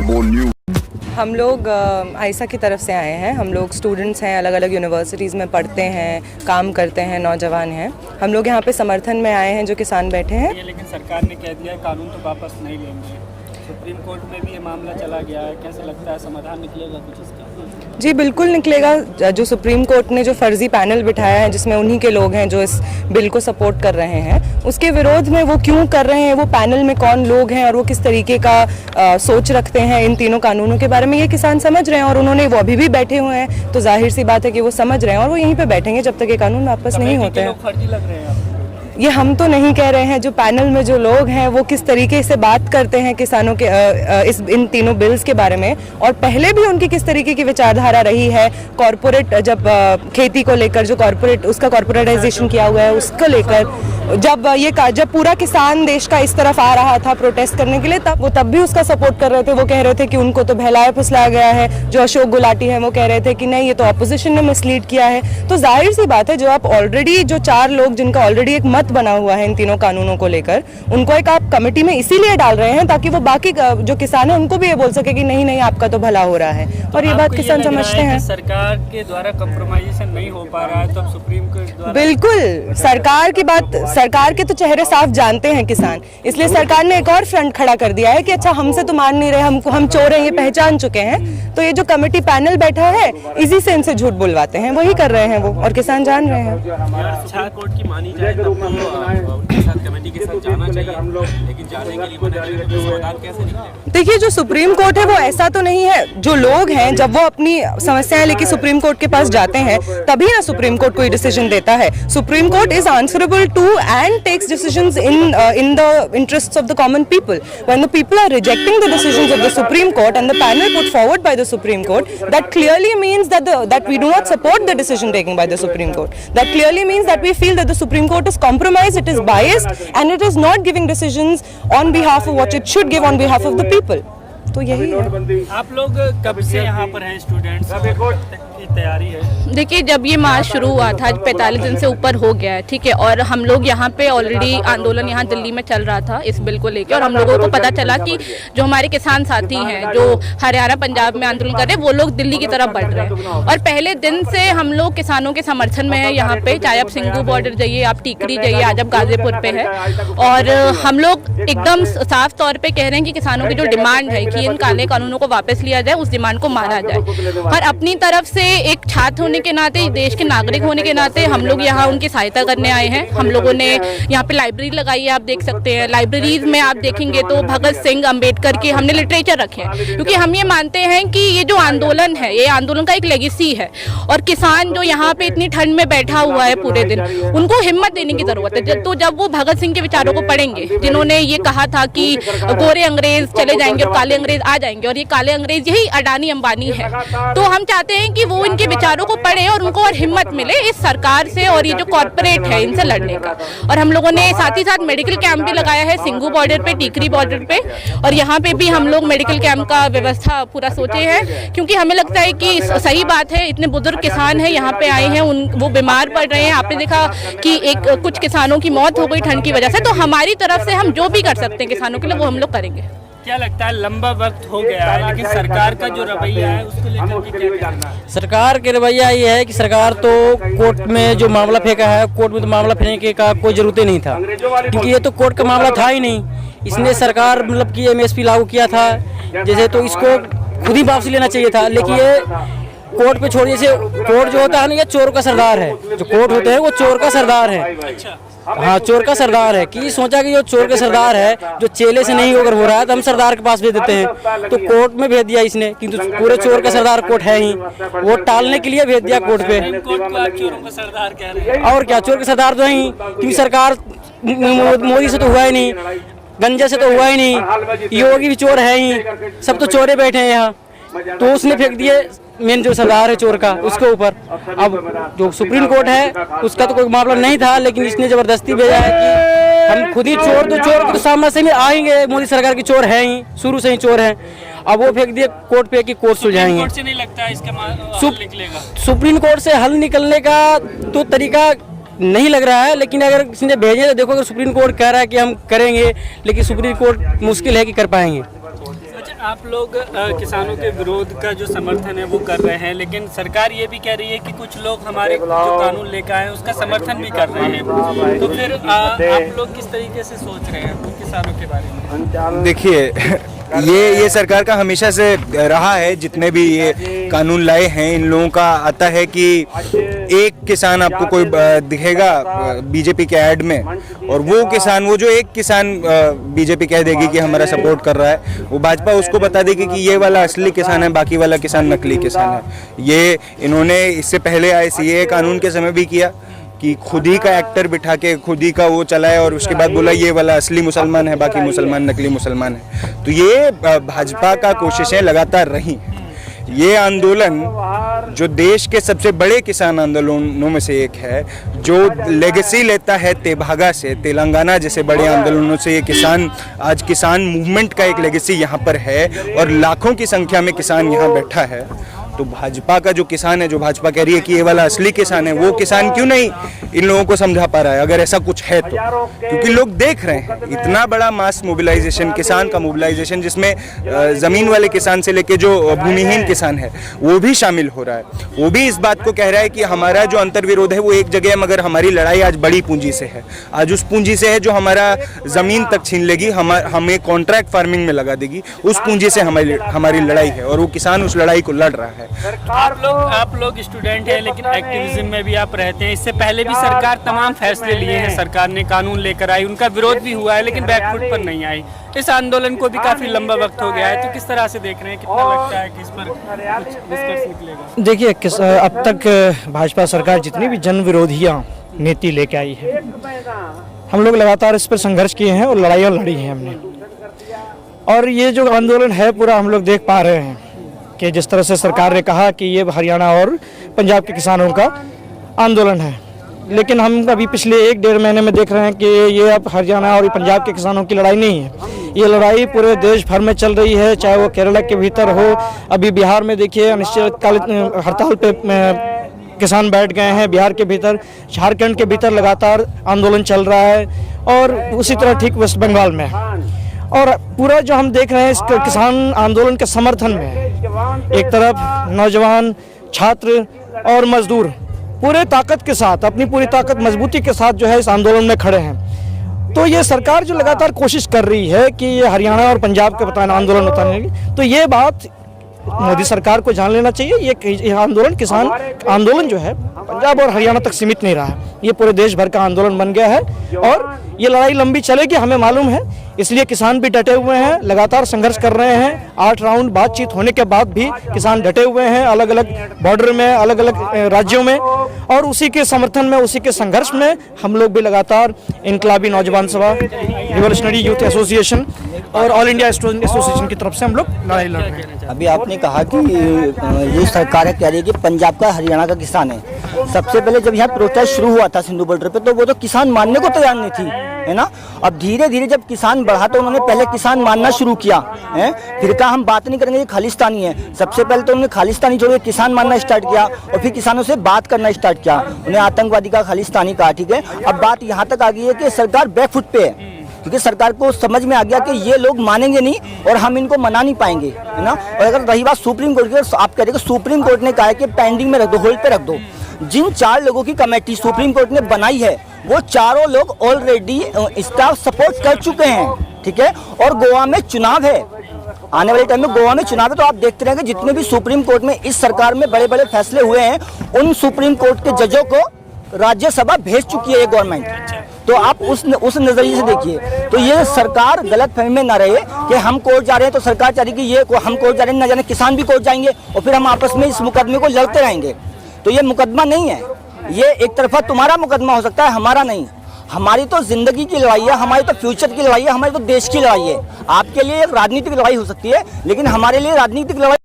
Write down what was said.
हम लोग आइसा की तरफ से आए हैं। हम लोग स्टूडेंट्स हैं, अलग अलग यूनिवर्सिटीज़ में पढ़ते हैं, काम करते हैं, नौजवान हैं। हम लोग यहाँ पे समर्थन में आए हैं जो किसान बैठे हैं। लेकिन सरकार ने कह दिया है कानून तो वापस नहीं लेंगे। सुप्रीम कोर्ट में भी ये मामला चला गया है, कैसे लगता है समाधान निकलेगा कुछ इसका? जी बिल्कुल निकलेगा। जो सुप्रीम कोर्ट ने जो फर्जी पैनल बिठाया है जिसमें उन्हीं के लोग हैं जो इस बिल को सपोर्ट कर रहे हैं, उसके विरोध में वो क्यों कर रहे हैं, वो पैनल में कौन लोग हैं और वो किस तरीके का सोच रखते हैं इन तीनों कानूनों के बारे में, ये किसान समझ रहे हैं। और उन्होंने वो अभी भी बैठे हुए हैं, तो जाहिर सी बात है कि वो समझ रहे हैं और वो यहीं पे बैठेंगे जब तक ये कानून वापस नहीं होते हैं। फर्जी लग रहे हैं ये हम तो नहीं कह रहे हैं, जो पैनल में जो लोग हैं वो किस तरीके से बात करते हैं किसानों के इन तीनों बिल्स के बारे में, और पहले भी उनकी किस तरीके की विचारधारा रही है कॉरपोरेट जब खेती को लेकर, जो कॉरपोरेट उसका कॉरपोरेटाइजेशन किया हुआ है उसको लेकर, जब पूरा किसान देश का इस तरफ आ रहा था प्रोटेस्ट करने के लिए, तब भी उसका सपोर्ट कर रहे थे। वो कह रहे थे कि उनको तो बहलाया फुसलाया गया है। जो अशोक गुलाटी है वो कह रहे थे कि नहीं, ये तो अपोजिशन ने मिसलीड किया है। तो जाहिर सी बात है, जो आप ऑलरेडी जो 4 लोग जिनका ऑलरेडी एक मत बना हुआ है इन तीनों कानूनों को लेकर, उनको एक आप कमेटी में इसीलिए डाल रहे हैं ताकि वो बाकी जो किसान है उनको भी ये बोल सके कि नहीं नहीं आपका तो भला हो रहा है। और ये बात किसान समझते हैं। सरकार के द्वारा कॉम्प्रोमाइजेशन नहीं हो पा रहा है, तो अब सुप्रीम कोर्ट द्वारा बिल्कुल सरकार के तो चेहरे साफ जानते हैं किसान, इसलिए सरकार ने एक और फ्रंट खड़ा कर दिया है कि अच्छा हमसे तो मान नहीं रहे, हम चोर हैं, ये पहचान चुके हैं। तो ये जो कमेटी पैनल बैठा है इसी से इनसे झूठ बुलवाते हैं, वही कर रहे हैं वो, और किसान जान रहे हैं। अच्छा कोर्ट की मानी जाए तब तो उनके साथ कमेटी के साथ जाना चाहिए, लेकिन जाने के लिए मना नहीं करते, समाधान कैसे निकलेगा? देखिए, जो सुप्रीम कोर्ट है वो ऐसा तो नहीं है। जो लोग हैं जब वो अपनी समस्याएं लेके सुप्रीम कोर्ट के पास जाते हैं तभी ना सुप्रीम कोर्ट कोई डिसीजन देता है। Supreme court is answerable to and takes decisions in the interests of the common people. When the people are rejecting the decisions of the Supreme Court and the panel put forward by the Supreme Court, that clearly means that we do not support the decision taken by the Supreme Court. That clearly means that we feel that the Supreme Court is compromised, it is biased, and it is not giving decisions on behalf of what it should give on behalf of the people. तो यही है। आप लोग कब से यहाँ पर हैं स्टूडेंट्स की तैयारी है? देखिए, जब ये मार्च शुरू हुआ था 45 दिन से ऊपर हो गया है, ठीक है, और हम लोग यहाँ पे ऑलरेडी आंदोलन यहाँ दिल्ली में चल रहा था इस बिल को लेकर, और हम लोगों को पता चला कि जो हमारे किसान साथी हैं जो हरियाणा पंजाब में आंदोलन कर रहे हैं वो लोग दिल्ली की तरफ बढ़ रहे हैं। और पहले दिन से हम लोग किसानों के समर्थन में है यहाँ पे, चाहे आप सिंगू बॉर्डर जाइए, आप टीकरी जाइए, आज आप गाजीपुर पे है। और हम लोग एकदम साफ तौर पर कह रहे हैं कि किसानों की जो डिमांड है कि इन काले कानूनों को वापस लिया जाए, उस डिमांड को माना जाए। और अपनी तरफ से एक छात्र होने के नाते, देश के नागरिक होने के नाते हम लोग यहाँ उनकी सहायता करने आए हैं। हम लोगों ने यहाँ पे लाइब्रेरी लगाई है, आप देख सकते हैं। लाइब्रेरीज में आप देखेंगे तो भगत सिंह, अंबेडकर के हमने लिटरेचर रखे हैं, क्योंकि हम ये मानते हैं कि ये जो आंदोलन है ये आंदोलन का एक लेगेसी है। और किसान जो यहाँ पे इतनी ठंड में बैठा हुआ है पूरे दिन, उनको हिम्मत देने की जरूरत है। तो जब वो भगत सिंह के विचारों को पढ़ेंगे, जिन्होंने ये कहा था कि गोरे अंग्रेज चले जाएंगे और काले अंग्रेज आ जाएंगे, और ये काले अंग्रेज यही अडानी अंबानी है, तो हम चाहते हैं कि वो इनके विचारों को पढ़े और उनको और हिम्मत मिले इस सरकार से और ये जो कॉर्पोरेट है इनसे लड़ने का। और हम लोगों ने साथ ही साथ मेडिकल कैंप भी लगाया है सिंगू बॉर्डर पे, टीकरी बॉर्डर पे, और यहाँ पे भी हम लोग मेडिकल कैंप का व्यवस्था पूरा सोचे हैं, क्योंकि हमें लगता है कि सही बात है, इतने बुजुर्ग किसान हैं यहाँ पे आए हैं, वो बीमार पड़ रहे हैं। आपने देखा कि कुछ किसानों की मौत हो गई ठंड की वजह से, तो हमारी तरफ से हम जो भी कर सकते हैं किसानों के लिए वो हम लोग करेंगे। क्या लगता है, लंबा वक्त हो गया है लेकिन सरकार का जो रवैया है उसको लेकर के क्या कहना है? सरकार के रवैया ये है कि सरकार तो कोर्ट में जो मामला फेंका है, कोर्ट में तो मामला फेंकने का कोई जरूरत ही नहीं था, क्योंकि ये तो कोर्ट का मामला था ही नहीं। इसने सरकार मतलब कि MSP लागू किया था जैसे, तो इसको खुद ही वापसी लेना चाहिए था। लेकिन ये कोर्ट पे छोड़, जैसे कोर्ट जो होता है ना, ये चोर का सरदार है। जो कोर्ट होते हैं वो चोर का सरदार है। हाँ, चोर का सरदार है कि सोचा कि जो चोर के सरदार है, जो चेले से नहीं होकर हो रहा है तो हम सरदार के पास भेज देते हैं, तो कोर्ट में भेज दिया इसने, किंतु पूरे चोर का सरदार कोर्ट है ही, वो टालने के लिए भेज दिया कोर्ट पे। और क्या, चोर के सरदार तो है ही, क्योंकि सरकार मोदी से तो हुआ ही नहीं, गंजा से तो हुआ ही नहीं, योगी भी चोर है ही, सब तो चोरे बैठे हैं यहाँ, तो उसने फेंक दिए मेन जो सरदार है चोर का उसके ऊपर। अब जो सुप्रीम कोर्ट है उसका तो कोई मामला नहीं था, लेकिन इसने जबरदस्ती भेजा है कि हम खुद ही चोर, तो चोर के तो सामने से में आएंगे, मोदी सरकार की चोर है ही, शुरू से ही चोर है। अब वो फेंक दिए कोर्ट पे कि कोर्ट सुलझाएंगे। कोर्ट से नहीं लगता है इसका हल निकलेगा? सुप्रीम कोर्ट से हल निकलने का तो तरीका नहीं लग रहा है, लेकिन अगर किसी ने भेजे तो देखो, अगर सुप्रीम कोर्ट कह रहा है कि हम करेंगे, लेकिन सुप्रीम कोर्ट मुश्किल है कि कर पाएंगे। आप लोग किसानों के विरोध का जो समर्थन है वो कर रहे हैं, लेकिन सरकार ये भी कह रही है कि कुछ लोग हमारे जो कानून लेकर आए हैं उसका समर्थन भी कर रहे हैं, तो फिर आप लोग किस तरीके से सोच रहे हैं किसानों के बारे में? देखिए, ये सरकार का हमेशा से रहा है, जितने भी ये कानून लाए हैं इन लोगों का आता है कि एक किसान आपको कोई दिखेगा बीजेपी के ऐड में, और वो किसान, वो जो एक किसान बीजेपी कह देगी कि हमारा सपोर्ट कर रहा है, वो भाजपा उसको बता देगी कि ये वाला असली किसान है, बाकी वाला किसान नकली किसान है। ये इन्होंने इससे पहले आए सीएए कानून के समय भी किया कि खुद ही का एक्टर बिठा के खुद ही का वो चलाए, और उसके बाद बोला ये वाला असली मुसलमान है, बाकी मुसलमान नकली मुसलमान है। तो ये भाजपा का कोशिशें लगातार रही। ये आंदोलन जो देश के सबसे बड़े किसान आंदोलनों में से एक है, जो लेगेसी लेता है तेभागा से, तेलंगाना जैसे बड़े आंदोलनों से, ये किसान आज किसान मूवमेंट का एक लेगेसी यहाँ पर है और लाखों की संख्या में किसान यहाँ बैठा है। तो भाजपा का जो किसान है, जो भाजपा कह रही है कि ये वाला असली किसान है, वो किसान क्यों नहीं इन लोगों को समझा पा रहा है, अगर ऐसा कुछ है तो? क्योंकि लोग देख रहे हैं इतना बड़ा मास मोबिलाइजेशन, किसान का मोबिलाइजेशन, जिसमें ज़मीन वाले किसान से लेके जो भूमिहीन किसान है वो भी शामिल हो रहा है। वो भी इस बात को कह रहा है कि हमारा जो अंतर्विरोध है वो एक जगह है, मगर हमारी लड़ाई आज बड़ी पूंजी से है, आज उस पूंजी से है जो हमारा ज़मीन तक छीन लेगी, हमें कॉन्ट्रैक्ट फार्मिंग में लगा देगी। उस पूंजी से हमारी लड़ाई है और वो किसान उस लड़ाई को लड़ रहा है। आप लोग स्टूडेंट हैं, लेकिन एक्टिविज्म में भी आप रहते हैं। इससे पहले भी सरकार तमाम फैसले लिए हैं, सरकार ने कानून लेकर आई, उनका विरोध भी हुआ है, लेकिन बैकफुट पर नहीं आई। इस आंदोलन को भी काफी लंबा वक्त हो गया है, तो किस तरह से देख रहे हैं, कितना लगता है कि इस पर कुछ निष्कर्ष निकलेगा? देखिए, अब तक भाजपा सरकार जितनी भी जन विरोधियां नीति लेके आई है, हम लोग लगातार इस पर संघर्ष किए हैं और लड़ाइयाँ लड़ी हैं हमने। और ये जो आंदोलन है पूरा हम लोग देख पा रहे हैं कि जिस तरह से सरकार ने कहा कि ये हरियाणा और पंजाब के किसानों का आंदोलन है, लेकिन हम अभी पिछले 1-1.5 महीने में देख रहे हैं कि ये अब हरियाणा और पंजाब के किसानों की लड़ाई नहीं है, ये लड़ाई पूरे देश भर में चल रही है, चाहे वो केरला के भीतर हो। अभी बिहार में देखिए अनिश्चितकालीन हड़ताल पे किसान बैठ गए हैं, बिहार के भीतर, झारखंड के भीतर लगातार आंदोलन चल रहा है, और उसी तरह ठीक वेस्ट बंगाल में। और पूरा जो हम देख रहे हैं इस किसान आंदोलन के समर्थन में, एक तरफ नौजवान, छात्र और मजदूर पूरे ताकत के साथ, अपनी पूरी ताकत मजबूती के साथ जो है इस आंदोलन में खड़े हैं। तो ये सरकार जो लगातार कोशिश कर रही है कि ये हरियाणा और पंजाब के आंदोलन उतारने की, तो ये बात मोदी सरकार को जान लेना चाहिए। ये आंदोलन, किसान आंदोलन जो है पंजाब और हरियाणा तक सीमित नहीं रहा है, ये पूरे देश भर का आंदोलन बन गया है और ये लड़ाई लंबी चलेगी, हमें मालूम है। इसलिए किसान भी डटे हुए हैं, लगातार संघर्ष कर रहे हैं। 8 राउंड बातचीत होने के बाद भी किसान डटे हुए हैं, अलग अलग बॉर्डर में, अलग अलग राज्यों में, और उसी के समर्थन में, उसी के संघर्ष में हम लोग भी लगातार इनकलाबी नौजवान सभा, रिवोल्यूशनरी यूथ एसोसिएशन और ऑल इंडिया स्टूडेंट एसोसिएशन की तरफ से हम लोग लड़ाई लड़ रहे हैं। अभी आपने कहा कि ये सरकार कह रही है कि पंजाब का, हरियाणा का किसान है। सबसे पहले जब यहाँ प्रोटेस्ट शुरू हुआ था सिंधु बॉर्डर पे, तो वो तो किसान मानने को तैयार नहीं थी, है ना। अब धीरे धीरे जब किसान बढ़ा तो उन्होंने पहले किसान मानना शुरू किया है। फिर कहा हम बात नहीं करेंगे, ये खालिस्तानी है। सबसे पहले तो उन्होंने खालिस्तानी छोड़ के किसान मानना स्टार्ट किया, और फिर किसानों से बात करना स्टार्ट किया, उन्हें आतंकवादी का, खालिस्तानी कहा, ठीक है। अब बात यहाँ तक आ गई है कि सरकार बैकफुट पे है, क्योंकि सरकार को समझ में आ गया कि ये लोग मानेंगे नहीं और हम इनको मना नहीं पाएंगे, है ना। और अगर रही बात सुप्रीम कोर्ट की, आप कह रहे हैं सुप्रीम कोर्ट ने कहा है कि पेंडिंग में रख दो, होल्ड पे रख दो। जिन 4 लोगों की कमेटी सुप्रीम कोर्ट ने बनाई है, वो चारों लोग ऑलरेडी इसका सपोर्ट कर चुके हैं, ठीक है। और गोवा में चुनाव है, आने वाले टाइम में गोवा में चुनाव है, तो आप देखते रहेंगे जितने भी सुप्रीम कोर्ट में इस सरकार में बड़े बड़े फैसले हुए हैं, उन सुप्रीम कोर्ट के जजों को राज्यसभा भेज चुकी है ये गवर्नमेंट। तो आप उस नजरिए से देखिए। तो ये सरकार गलत फहमी में ना रहे कि हम कोर्ट जा रहे हैं तो सरकार चाह रही कि ये हम कोर्ट जा रहे हैं, ना जाने किसान भी कोर्ट जाएंगे और फिर हम आपस में इस मुकदमे को लड़ते रहेंगे। तो ये मुकदमा नहीं है, ये एक तरफा तुम्हारा मुकदमा हो सकता है, हमारा नहीं। हमारी तो जिंदगी की लड़ाई है, हमारी तो फ्यूचर की लड़ाई है, हमारी तो देश की लड़ाई है। आपके लिए एक राजनीतिक लड़ाई हो सकती है, लेकिन हमारे लिए राजनीतिक लड़ाई